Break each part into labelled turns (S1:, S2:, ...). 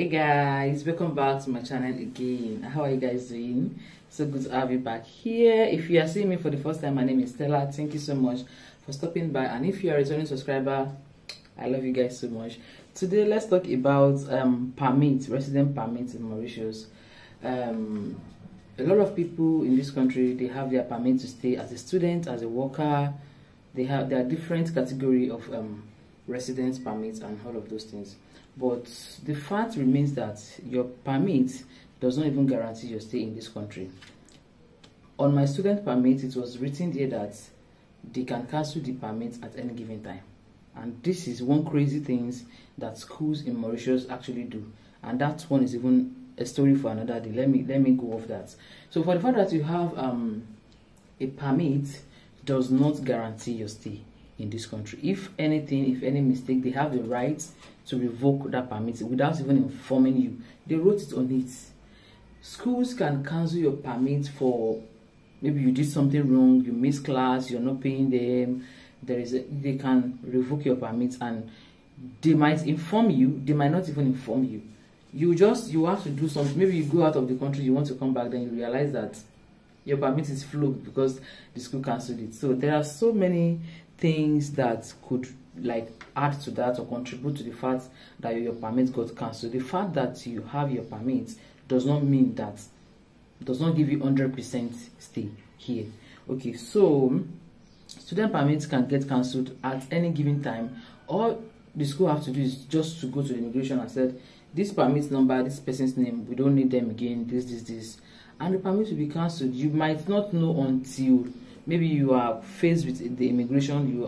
S1: Hey guys, welcome back to my channel again. How are you guys doing? So good to have you back here. If you are seeing me for the first time, my name is Stella. Thank you so much for stopping by, and if you are a returning subscriber, I love you guys so much. Today let's talk about resident permits in Mauritius. A lot of people in this country, they have their permit to stay as a student, as a worker. There are different category of residence permits and all of those things. But the fact remains that your permit does not even guarantee your stay in this country. On my student permit, it was written there that they can cancel the permit at any given time. And this is one crazy thing that schools in Mauritius actually do. And that one is even a story for another day. Let me go off that. So for the fact that you have a permit does not guarantee your stay in this country. If anything, if any mistake, they have the right to revoke that permit without even informing you. They wrote it on it. Schools can cancel your permit for maybe you did something wrong, you missed class, you're not paying them. They can revoke your permit, and they might inform you, they might not even inform you. You have to do something. Maybe you go out of the country, you want to come back, then you realize that your permit is flowed because the school cancelled it. So there are so many things that could add to that or contribute to the fact that your permit got cancelled. The fact that you have your permit does not mean that, does not give you 100% stay here. Okay, so student permits can get cancelled at any given time. All the school have to do is just to go to the immigration and said, this permit number, this person's name, we don't need them again, this, and the permit will be cancelled. You might not know until maybe you are faced with the immigration, you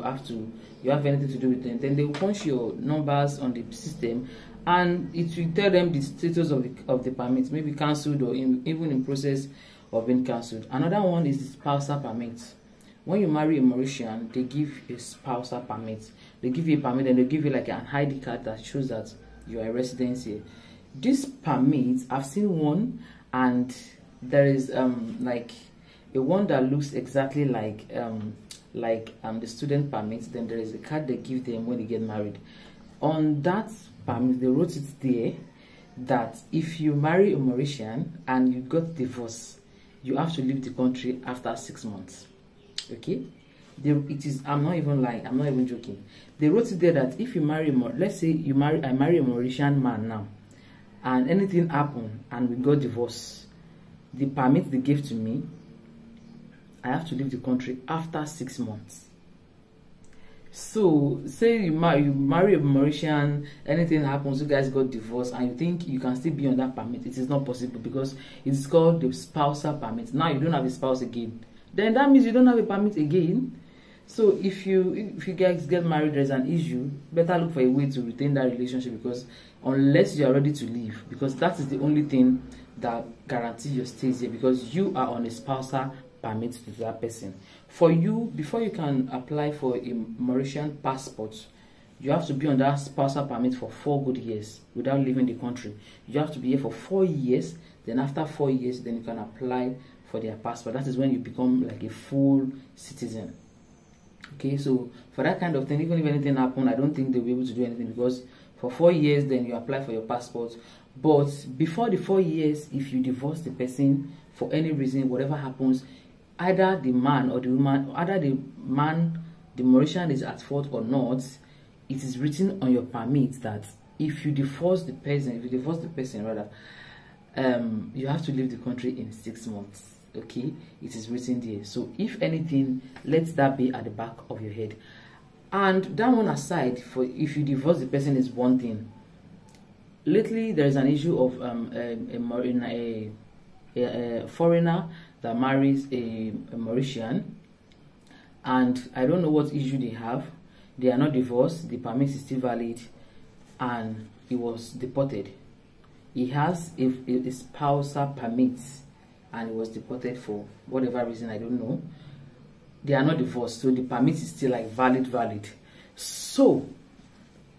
S1: have anything to do with them. Then they will punch your numbers on the system, and it will tell them the status of the permit, maybe cancelled or even in process of being cancelled. Another one is the spousal permit. When you marry a Mauritian, they give a spousal permit. They give you a permit and they give you like an ID card that shows that you are a resident here. This permit, I've seen one, and there is like a one that looks exactly like the student permit. Then there is a card they give them when they get married. On that permit, they wrote it there that if you marry a Mauritian and you got divorced, you have to leave the country after 6 months. Okay, it is. I'm not even lying. I'm not even joking. They wrote it there that if you marry, let's say I marry a Mauritian man now, and anything happened and we got divorced, the permit they gave to me, I have to leave the country after 6 months. So say you marry a Mauritian, anything happens, you guys got divorced, and you think you can still be on that permit. It is not possible because it's called the spousal permit. Now you don't have a spouse again. Then that means you don't have a permit again. So if you guys get married, there's an issue, better look for a way to retain that relationship, because unless you are ready to leave, because that is the only thing that guarantees your stay here, because you are on a spousal permit to that person. For you, before you can apply for a Mauritian passport, you have to be on that spousal permit for 4 good years without leaving the country. You have to be here for 4 years. Then after 4 years, then you can apply for their passport. That is when you become like a full citizen. Okay, so for that kind of thing, even if anything happens, I don't think they'll be able to do anything, because for 4 years, then you apply for your passport. But before the 4 years, if you divorce the person for any reason, whatever happens, either the man or the woman, either the man, the Mauritian is at fault or not, it is written on your permit that if you divorce the person, you have to leave the country in 6 months. Okay, it is written there. So if anything, let that be at the back of your head. And that one aside, for if you divorce the person is one thing. Lately there is an issue of a foreigner that marries a Mauritian, and I don't know what issue they have. They are not divorced, the permit is still valid, and he was deported. He has a spousal permit, and he was deported for whatever reason, I don't know. They are not divorced, so the permit is still like valid. So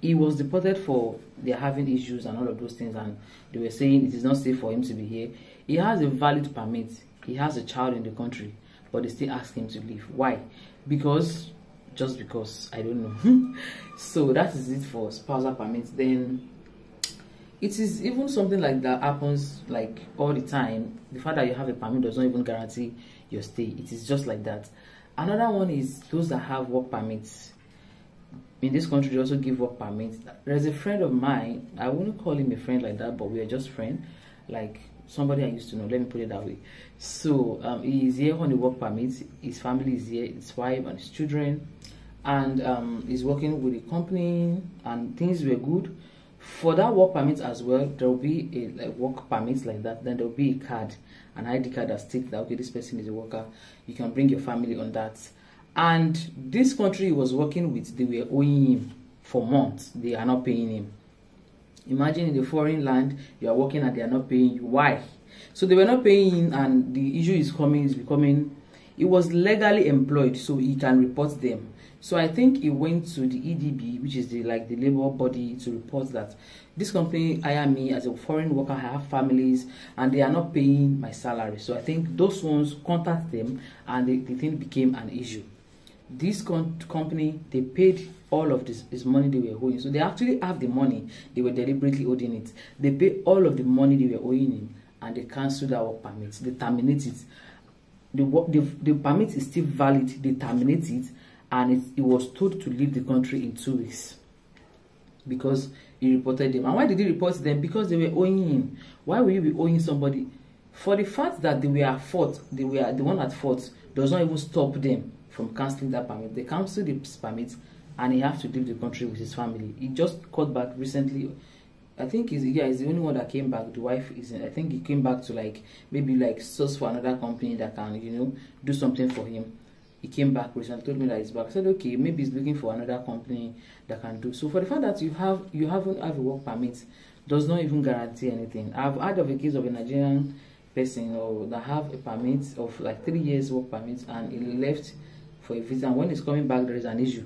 S1: he was deported for they're having issues and all of those things, and they were saying it is not safe for him to be here. He has a valid permit, he has a child in the country, but they still ask him to leave. Why? Just because I don't know. So that is it for spousal permits. Then it is even something like that happens like all the time. The fact that you have a permit does not even guarantee your stay. It is just like that. Another one is those that have work permits. In this country, they also give work permits. There's a friend of mine, I wouldn't call him a friend like that, but we are just friends, like somebody I used to know, let me put it that way. So he is here on the work permit. His family is here, his wife and his children, and he's working with a company, and things were good. For that work permit as well, there will be a work permit like that. Then there will be a card, an ID card that states that, okay, this person is a worker. You can bring your family on that. And this country he was working with, they were owing him for months. They are not paying him. Imagine in the foreign land, you are working and they are not paying you. Why? So they were not paying him, and the issue is becoming, he was legally employed, so he can report them. So I think he went to the EDB, which is the labor body, to report that this company hired me as a foreign worker. I have families and they are not paying my salary. So I think those ones contact them, and the thing became an issue. This company, they paid all of this money they were owing. So they actually have the money, they were deliberately owing it. They paid all of the money they were owing him, and they cancelled our permit. They terminate it. The permit is still valid. They terminate it, and it was told to leave the country in 2 weeks because he reported them. And why did he report them? Because they were owing him. Why will you be owing somebody? For the fact that they were at fault, they were the one at fault, does not even stop them from cancelling that permit. They cancelled the permit, and he has to leave the country with his family. He just got back recently. I think he's the only one that came back. The wife isn't. I think he came back to maybe source for another company that can do something for him. He came back recently, told me that he's back. I said, okay, maybe he's looking for another company that can do. So for the fact that you haven't have a work permit does not even guarantee anything. I've heard of a case of a Nigerian person that have a permit of 3 years work permit, and he left for a visa, and when he's coming back there is an issue.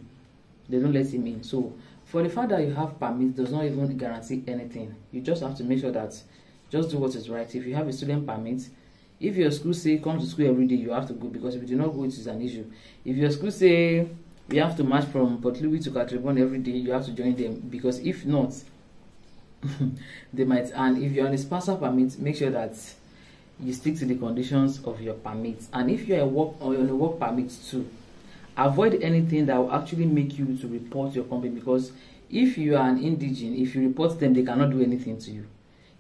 S1: They don't let him in. So for the fact that you have permit does not even guarantee anything. You just have to make sure that just do what is right. If you have a student permit, if your school say come to school every day, you have to go, because if you do not go, it is an issue. If your school say you have to march from Port Louis to Catribon every day, you have to join them, because if not, they might. And if you're on a spousal permit, make sure that you stick to the conditions of your permit. And if you're on a work permit too, avoid anything that will actually make you to report your company, because if you are an indigene, if you report them, they cannot do anything to you.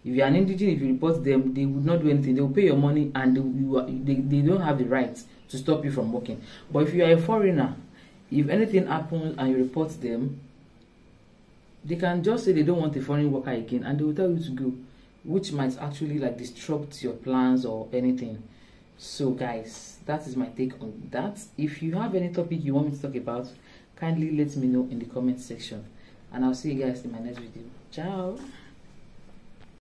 S1: If you are an indigene, if you report them, they would not do anything. They will pay your money, and they don't have the right to stop you from working. But if you are a foreigner, if anything happens and you report them, they can just say they don't want a foreign worker again, and they will tell you to go, which might actually disrupt your plans or anything. So guys, that is my take on that. If you have any topic you want me to talk about, kindly let me know in the comment section, and I'll see you guys in my next video. Ciao.